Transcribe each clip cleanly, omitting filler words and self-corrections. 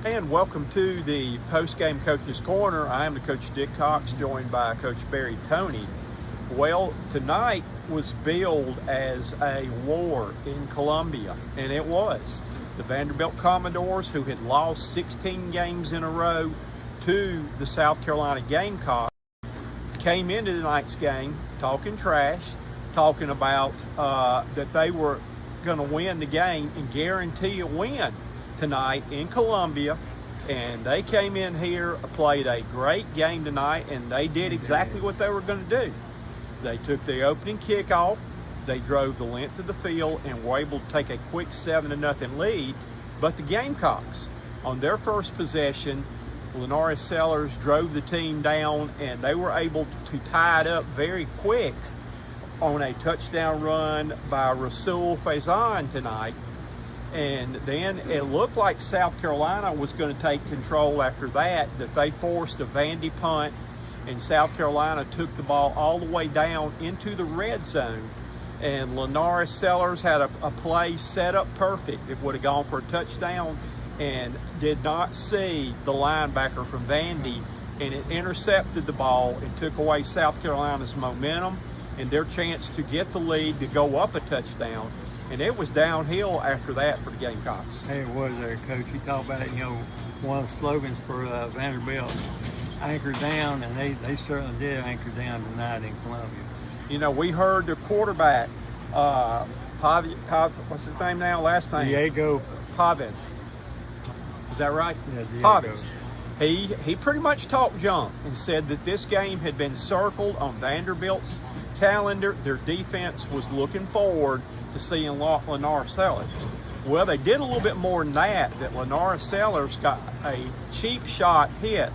And welcome to the post-game Coach's Corner. I am the coach Dick Cox, joined by Coach Barry Toney. Well, tonight was billed as a war in Columbia, and it was. The Vanderbilt Commodores, who had lost 16 games in a row to the South Carolina Gamecocks, came into tonight's game talking trash, talking about that they were going to win the game and guarantee a win tonight in Columbia. And they came in here, played a great game tonight, and they did exactly what they were going to do. They took the opening kickoff, they drove the length of the field, and were able to take a quick 7-0 lead. But the Gamecocks, on their first possession, Lenora Sellers drove the team down, and they were able to tie it up very quick on a touchdown run by Rasul Faison tonight. And then it looked like South Carolina was going to take control after that they forced a Vandy punt, and South Carolina took the ball all the way down into the red zone. And Lenora Sellers had a play set up perfect. It would have gone for a touchdown and did not see the linebacker from Vandy, and it intercepted the ball and took away South Carolina's momentum and their chance to get the lead to go up a touchdown. And it was downhill after that for the Gamecocks. Hey, it was there, Coach. You talk about, one of the slogans for Vanderbilt, anchor down, and they certainly did anchor down tonight in Columbia. We heard the quarterback, what's his name now? Last name? Diego Pavez. Is that right? Yeah, Diego. Pavez. He pretty much talked junk and said that this game had been circled on Vanderbilt's calendar. Their defense was looking forward to seeing Lenora Sellers. Well, they did a little bit more than that Lenora Sellers got a cheap shot hit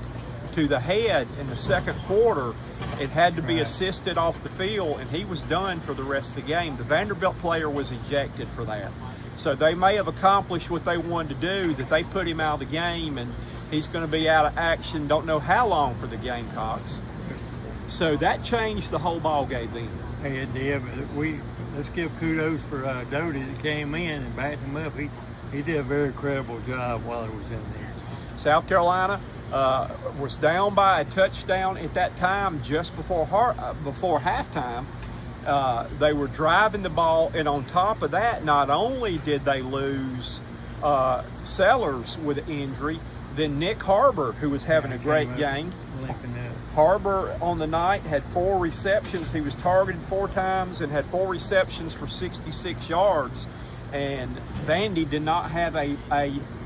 to the head in the second quarter. It had to be assisted off the field, and he was done for the rest of the game. The Vanderbilt player was ejected for that. So they may have accomplished what they wanted to do, that they put him out of the game, and he's going to be out of action, don't know how long for the Gamecocks. So that changed the whole ball game then. Hey, it did, but let's give kudos for Doty that came in and backed him up. He did a very credible job while he was in there. South Carolina was down by a touchdown at that time just before halftime. They were driving the ball, and on top of that, not only did they lose Sellers with an injury, then Nick Harbor, who was having a great game. Harbor on the night had 4 receptions. He was targeted 4 times and had 4 receptions for 66 yards. And Vandy did not have a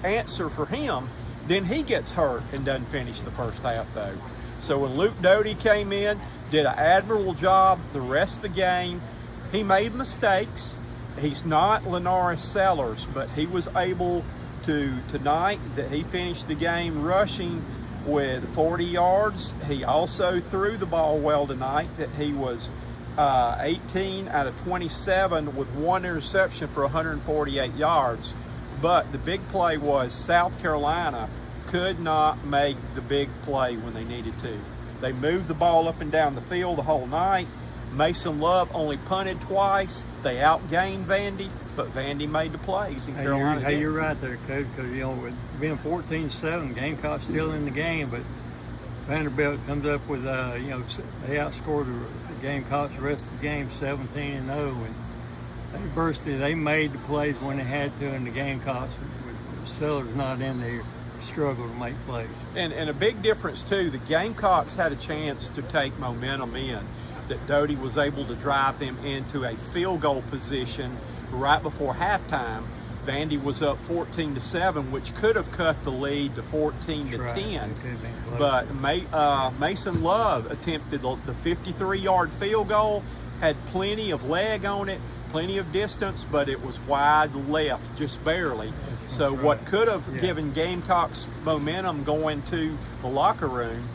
answer for him. Then he gets hurt and doesn't finish the first half, though. So when Luke Doty came in, did an admirable job the rest of the game. He made mistakes. He's not Lenora Sellers, but he was able to, tonight, that he finished the game rushing with 40 yards. He also threw the ball well tonight, that he was 18 out of 27 with 1 interception for 148 yards. But the big play was South Carolina could not make the big play when they needed to. They moved the ball up and down the field the whole night. Mason Love only punted twice. They outgained Vandy, but Vandy made the plays in Carolina. You're right there, Coach, because, with being 14-7, Gamecocks still in the game, but Vanderbilt comes up with, they outscored the Gamecocks the rest of the game 17-0, and they made the plays when they had to, and the Gamecocks, with Sellers not in there, struggled to make plays. And a big difference, too, the Gamecocks had a chance to take momentum in, that Doty was able to drive them into a field goal position right before halftime. Vandy was up 14-7, which could have cut the lead to 14-10. But Mason Love attempted the 53-yard field goal, had plenty of leg on it, plenty of distance, but it was wide left, just barely. So what could have given Gamecocks momentum going to the locker room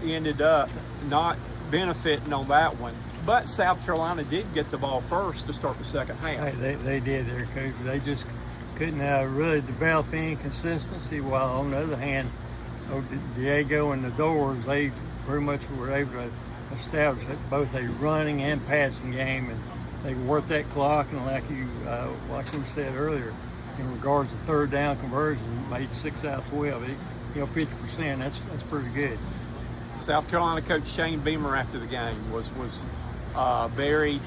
ended up not benefiting on that one. But South Carolina did get the ball first to start the second half. Hey, they did there, Coach. They just couldn't really develop any consistency, while on the other hand, Diego and the Doors, they pretty much were able to establish both a running and passing game, and they worked that clock, and like you said earlier, in regards to third down conversion, made 6 out of 12. 50%. That's pretty good. South Carolina coach Shane Beamer after the game was very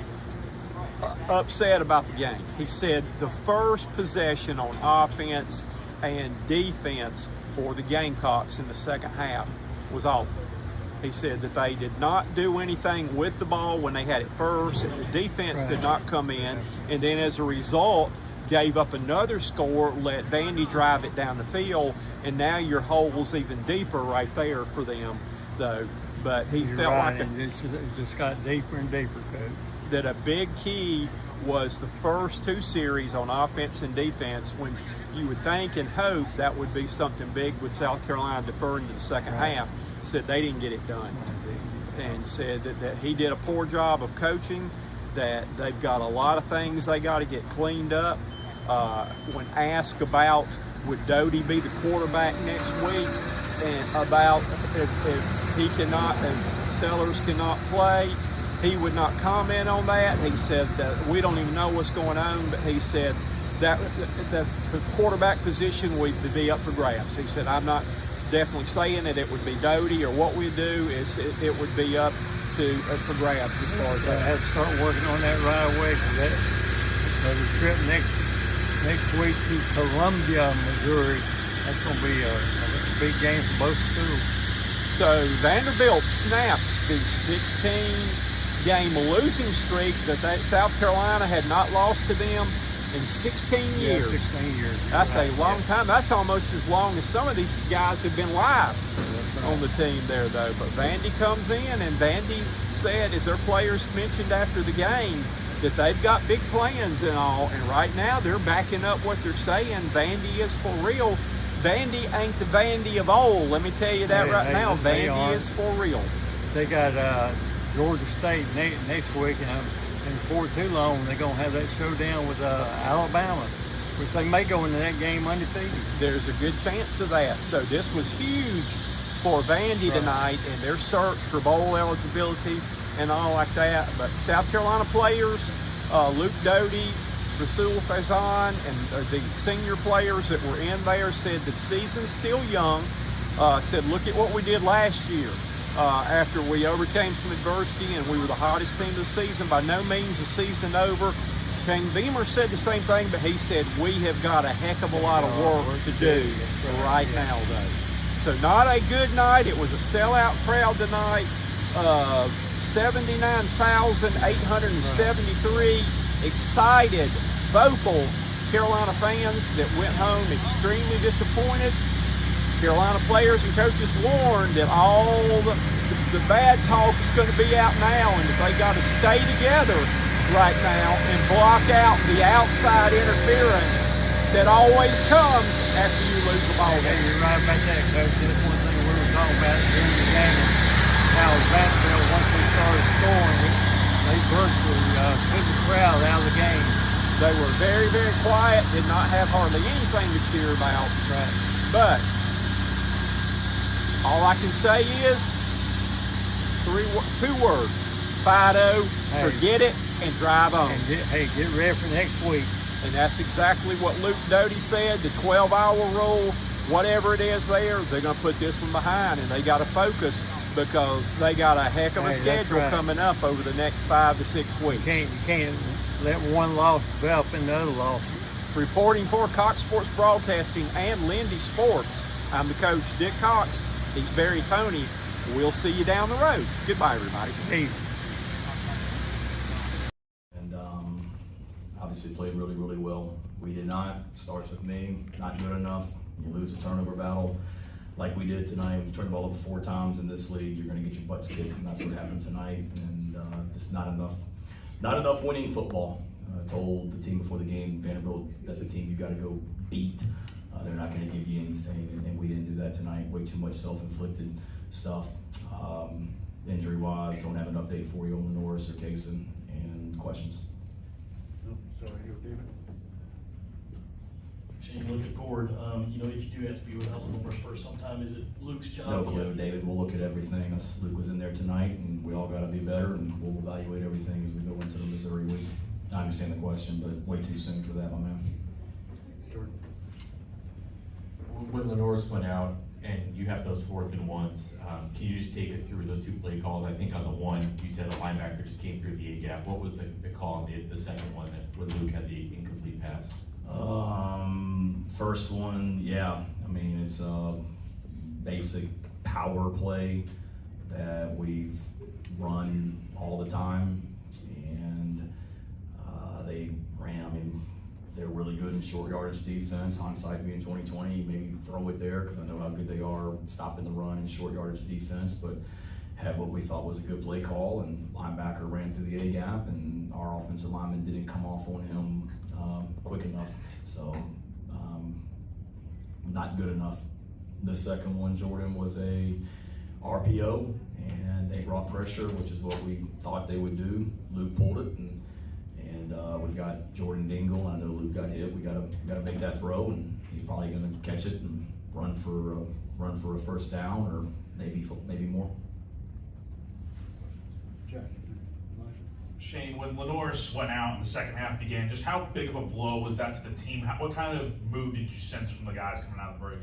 upset about the game. He said the first possession on offense and defense for the Gamecocks in the second half was awful. He said that they did not do anything with the ball when they had it first, and the defense did not come in, and then as a result gave up another score, let Vandy drive it down the field, and now your hole's even deeper right there for them, though. But he felt like it just got deeper and deeper, Coach. That a big key was the first 2 series on offense and defense, when you would think and hope that would be something big with South Carolina deferring to the second half. Said they didn't get it done, and said that he did a poor job of coaching, that they've got a lot of things they got to get cleaned up. When asked about would Doty be the quarterback next week, and about if he cannot, if Sellers cannot play, he would not comment on that. He said that we don't even know what's going on, but he said that the quarterback position would be up for grabs. He said, I'm not definitely saying that it would be Doty, or what we do is it would be up to for grabs as far as that. I have to start working on that right away, because the trip next week to Columbia, Missouri, that's going to be a big game for both schools. So Vanderbilt snaps the 16-game losing streak that South Carolina had not lost to them in 16 years. 16 years. That's a long time. That's almost as long as some of these guys have been live on the team there, though. But Vandy comes in, and Vandy said, as their players mentioned after the game, that they've got big plans and all. And right now they're backing up what they're saying. Vandy is for real. Vandy ain't the Vandy of old. Let me tell you that now. Vandy is for real. They got Georgia State next week, and before too long, they're going to have that showdown with Alabama, which they may go into that game undefeated. There's a good chance of that. So this was huge for Vandy tonight in their search for bowl eligibility and all like that. But South Carolina players, Luke Doty, Rasul Faison, and the senior players that were in there said the season's still young. Said, look at what we did last year. After we overcame some adversity and we were the hottest team of the season, by no means the season over. Shane Beamer said the same thing, but he said we have got a heck of a lot of work to do right now, though. So not a good night. It was a sellout crowd tonight. 79,873 excited, vocal Carolina fans that went home extremely disappointed. Carolina players and coaches warned that all the bad talk is going to be out now, and that they got to stay together right now and block out the outside interference that always comes after you lose the ball game. You're right about that, Coach. That's one thing we were talking about during the game. How Vanderbilt, once they started scoring, they virtually took the crowd out of the game. They were very, very quiet, did not have hardly anything to cheer about. Right. But all I can say is 2 words: Fido, forget it, and drive on. And get ready for next week. And that's exactly what Luke Doty said. The 12-hour rule, whatever it is there, they're going to put this one behind, and they got to focus, because they got a heck of a schedule coming up over the next 5 to 6 weeks. You can't let one loss develop into other losses. Reporting for Cox Sports Broadcasting and Lindy Sports, I'm the coach, Dick Cox. He's Barry Toney. We'll see you down the road. Goodbye, everybody. Peace. And obviously played really, really well. We did not. Starts with me. Not good enough. You lose a turnover battle like we did tonight. We turned the ball over 4 times in this league. You're going to get your butts kicked, and that's what happened tonight. And just not enough winning football. I told the team before the game, Vanderbilt, that's a team you got to go beat. They're not going to give you anything, and we didn't do that tonight. Way too much self-inflicted stuff. Injury-wise, don't have an update for you on the Norris or Kaysen, and questions. Shane, looking forward, if you do have to be without Norris for some time, is it Luke's job? No clue, David. We'll look at everything. Luke was in there tonight, and we all got to be better, and we'll evaluate everything as we go into the Missouri week. I understand the question, but way too soon for that, my man. Georgia when Lenore's went out and you have those 4th and 1s, can you just take us through those 2 play calls? I think on the one, you said the linebacker just came through the A gap. What was the call on the second one where Luke had the incomplete pass? First one, yeah. I mean, it's a basic power play that we've run all the time, and they ran. I mean, they're really good in short yardage defense. Hindsight being 2020, maybe throw it there because I know how good they are stopping the run in short yardage defense. But had what we thought was a good play call, and linebacker ran through the A gap, and our offensive lineman didn't come off on him quick enough. So not good enough. The second one, Jordan, was a RPO, and they brought pressure, which is what we thought they would do. Luke pulled it, and we've got Jordan Dingle. I know Luke got hit. We gotta make that throw, and he's probably gonna catch it and run for a first down, or maybe more. Shane, when Lenore's went out and the second half began, just how big of a blow was that to the team? What kind of mood did you sense from the guys coming out of the break?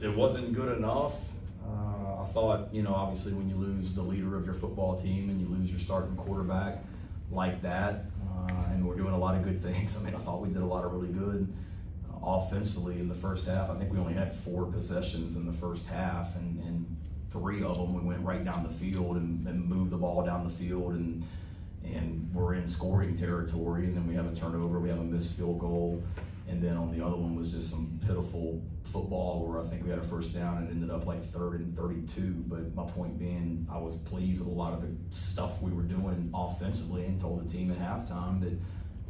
It wasn't good enough. I thought, obviously when you lose the leader of your football team and you lose your starting quarterback like that, and we're doing a lot of good things. I mean, I thought we did a lot of really good offensively in the first half. I think we only had 4 possessions in the first half, and 3 of them we went right down the field and moved the ball down the field, and we're in scoring territory, and then we have a turnover, we have a missed field goal, and then on the other one was just some pitiful football where I think we had a first down and it ended up like 3rd and 32. But my point being, I was pleased with a lot of the stuff we were doing offensively, and told the team at halftime that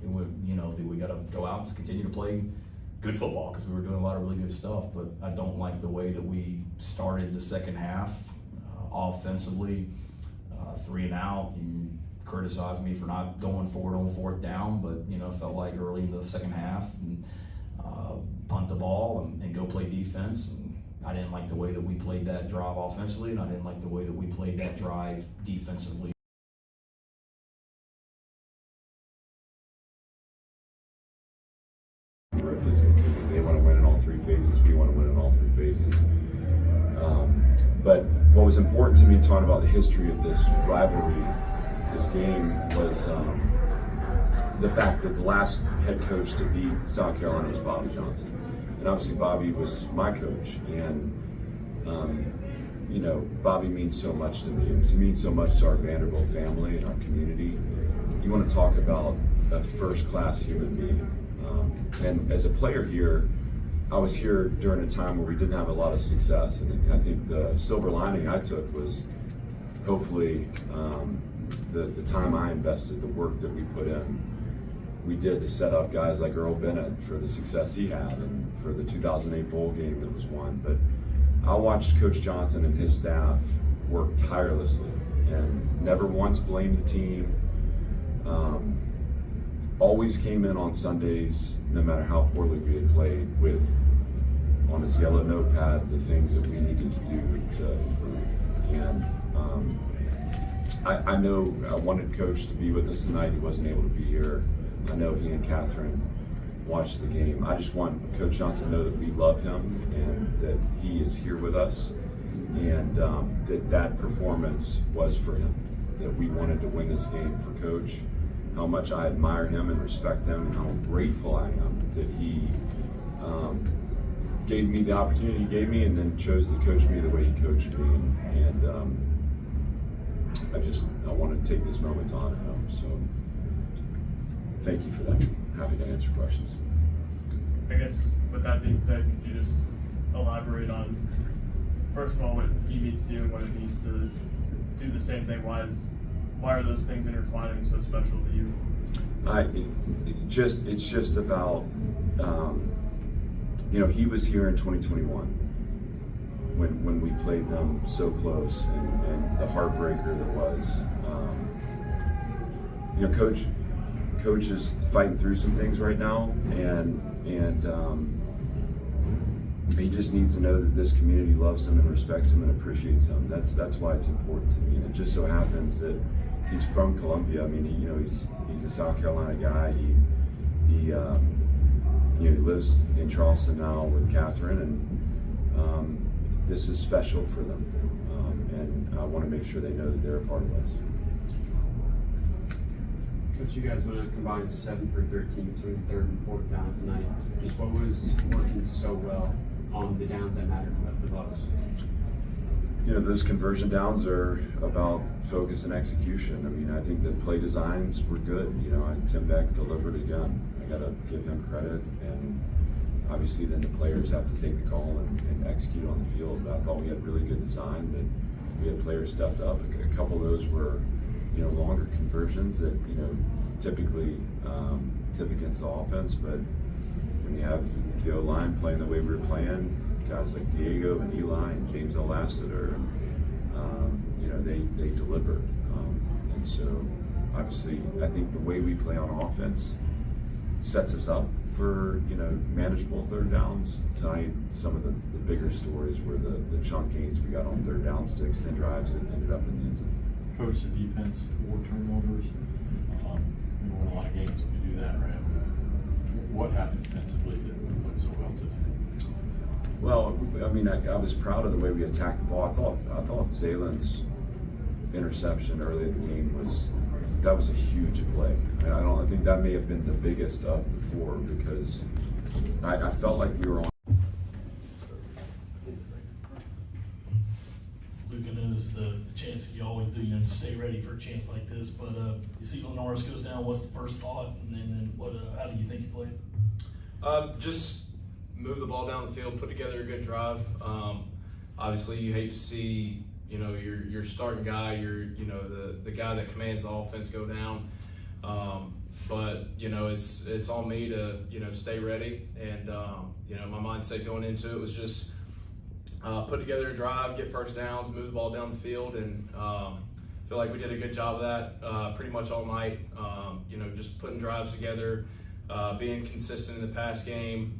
that we got to go out and continue to play good football because we were doing a lot of really good stuff. But I don't like the way that we started the second half offensively. 3 and out. You criticized me for not going for it on 4th down, but felt like early in the second half and punt the ball and go play defense. And I didn't like the way that we played that drive offensively, and I didn't like the way that we played that drive defensively. We're a physical team. They want to win in all 3 phases. We want to win in all 3 phases. But what was important to me talking about the history of this rivalry, this game, was the fact that the last head coach to beat South Carolina was Bobby Johnson. And obviously Bobby was my coach. And, Bobby means so much to me. He means so much to our Vanderbilt family and our community. You want to talk about a first-class human being. And as a player here, I was here during a time where we didn't have a lot of success, and I think the silver lining I took was hopefully the time I invested, the work that we put in, we did to set up guys like Earl Bennett for the success he had and for the 2008 bowl game that was won. But I watched Coach Johnson and his staff work tirelessly and never once blamed the team. Always came in on Sundays, no matter how poorly we had played, with on his yellow notepad the things that we needed to do to improve. And I know I wanted Coach to be with us tonight. He wasn't able to be here. I know he and Catherine watched the game. I just want Coach Johnson to know that we love him and that he is here with us, and that performance was for him, that we wanted to win this game for Coach. How much I admire him and respect him, and how grateful I am that he gave me the opportunity he gave me, and then chose to coach me the way he coached me. And I want to take this moment to honor him. So thank you for that. Happy to answer questions. I guess with that being said, could you just elaborate on, first of all, what he means to you and what it means to do the same thing? Why are those things intertwining so special to you? It's just about, he was here in 2021 when we played them so close, and the heartbreaker that was. Coach is fighting through some things right now, and he just needs to know that this community loves him and respects him and appreciates him. That's why it's important to me. And it just so happens that he's from Columbia. I mean, he's a South Carolina guy. he lives in Charleston now with Catherine, and this is special for them. And I want to make sure they know that they're a part of us. Coach, you guys went a combined 7 for 13 between third and fourth down tonight. Just what was working so well on the downs that mattered the most? You know, those conversion downs are about focus and execution. I mean, I think the play designs were good. You know, Tim Beck delivered again. I got to give him credit. And obviously then the players have to take the call and execute on the field. But I thought we had really good design, that we had players stepped up. A couple of those were, you know, longer conversions that, you know, typically tip against the offense. But when you have the O-line playing the way we were playing, guys like Diego and Eli and James Lassiter, you know, they delivered. And so obviously I think the way we play on offense sets us up for, you know, manageable third downs. Tonight, some of the bigger stories were the chunk gains we got on third downs to extend drives that ended up in the end zone. Coach, the defense, 4 turnovers. We win a lot of games when we do that, right? What happened defensively that went so well today? Well, I mean, I was proud of the way we attacked the ball. I thought Zalen's interception early in the game was a huge play. I think that may have been the biggest of the 4, because I felt like we were on. Luke, I know this is the chance that you always do, you know, to stay ready for a chance like this, but you see Lenoris goes down, what's the first thought, and then what? How do you think you played? Just move the ball down the field, put together a good drive. Obviously, you hate to see, you know, your starting guy, you know, the guy that commands the offense go down. But you know, it's on me to, you know, stay ready. And you know, my mindset going into it was just put together a drive, get first downs, move the ball down the field, and feel like we did a good job of that pretty much all night. You know, just putting drives together, being consistent in the pass game.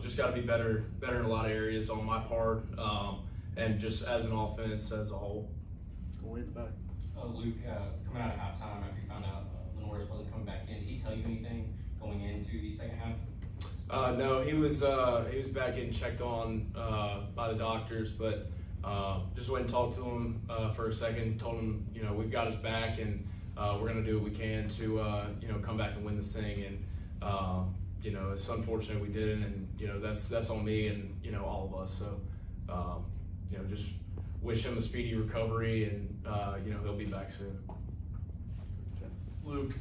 Just got to be better in a lot of areas on my part, and just as an offense as a whole. Go way in the back. Luke, coming out of halftime after you found out Lenoris wasn't coming back in, did he tell you anything going into the second half? No, he was back getting checked on by the doctors, but just went and talked to him for a second. Told him, you know, we've got his back, and we're gonna do what we can to you know, come back and win this thing. And you know, it's unfortunate we didn't, and you know, that's on me and, you know, all of us. So you know, just wish him a speedy recovery, and you know, he'll be back soon. Luke,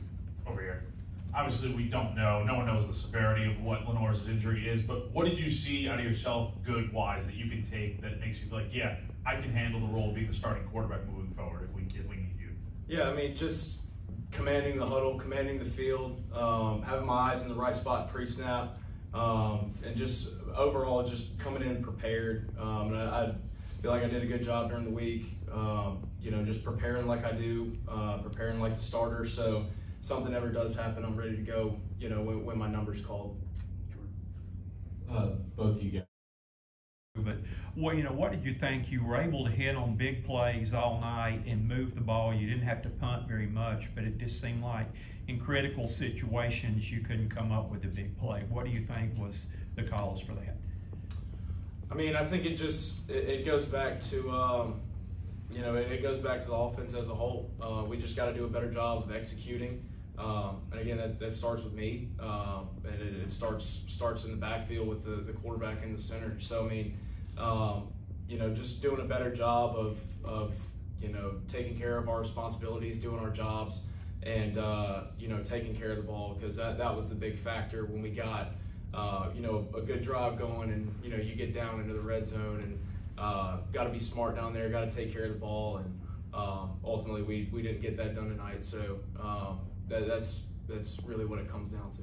over here. Obviously, we don't know. No one knows the severity of what Lenoris' injury is, but what did you see out of yourself good-wise that you can take that makes you feel like, yeah, I can handle the role of being the starting quarterback moving forward if we need you? Yeah, I mean, just commanding the huddle, commanding the field, having my eyes in the right spot pre-snap, and just overall just coming in prepared. And I feel like I did a good job during the week, you know, just preparing like I do, preparing like the starter. So something ever does happen, I'm ready to go, you know, when my number's called. Both you guys. But, well, you know, what did you think? You were able to hit on big plays all night and move the ball. You didn't have to punt very much, but it just seemed like in critical situations you couldn't come up with a big play. What do you think was the cause for that? I mean, I think it goes back to, you know, it goes back to the offense as a whole. We just got to do a better job of executing. And again, that starts with me, and it starts in the backfield with the quarterback in the center. So I mean, you know, just doing a better job of you know, taking care of our responsibilities, doing our jobs, and you know, taking care of the ball, because that was the big factor when we got you know, a good drive going, and you know, you get down into the red zone, and got to be smart down there, got to take care of the ball, and ultimately we didn't get that done tonight. So that's really what it comes down to.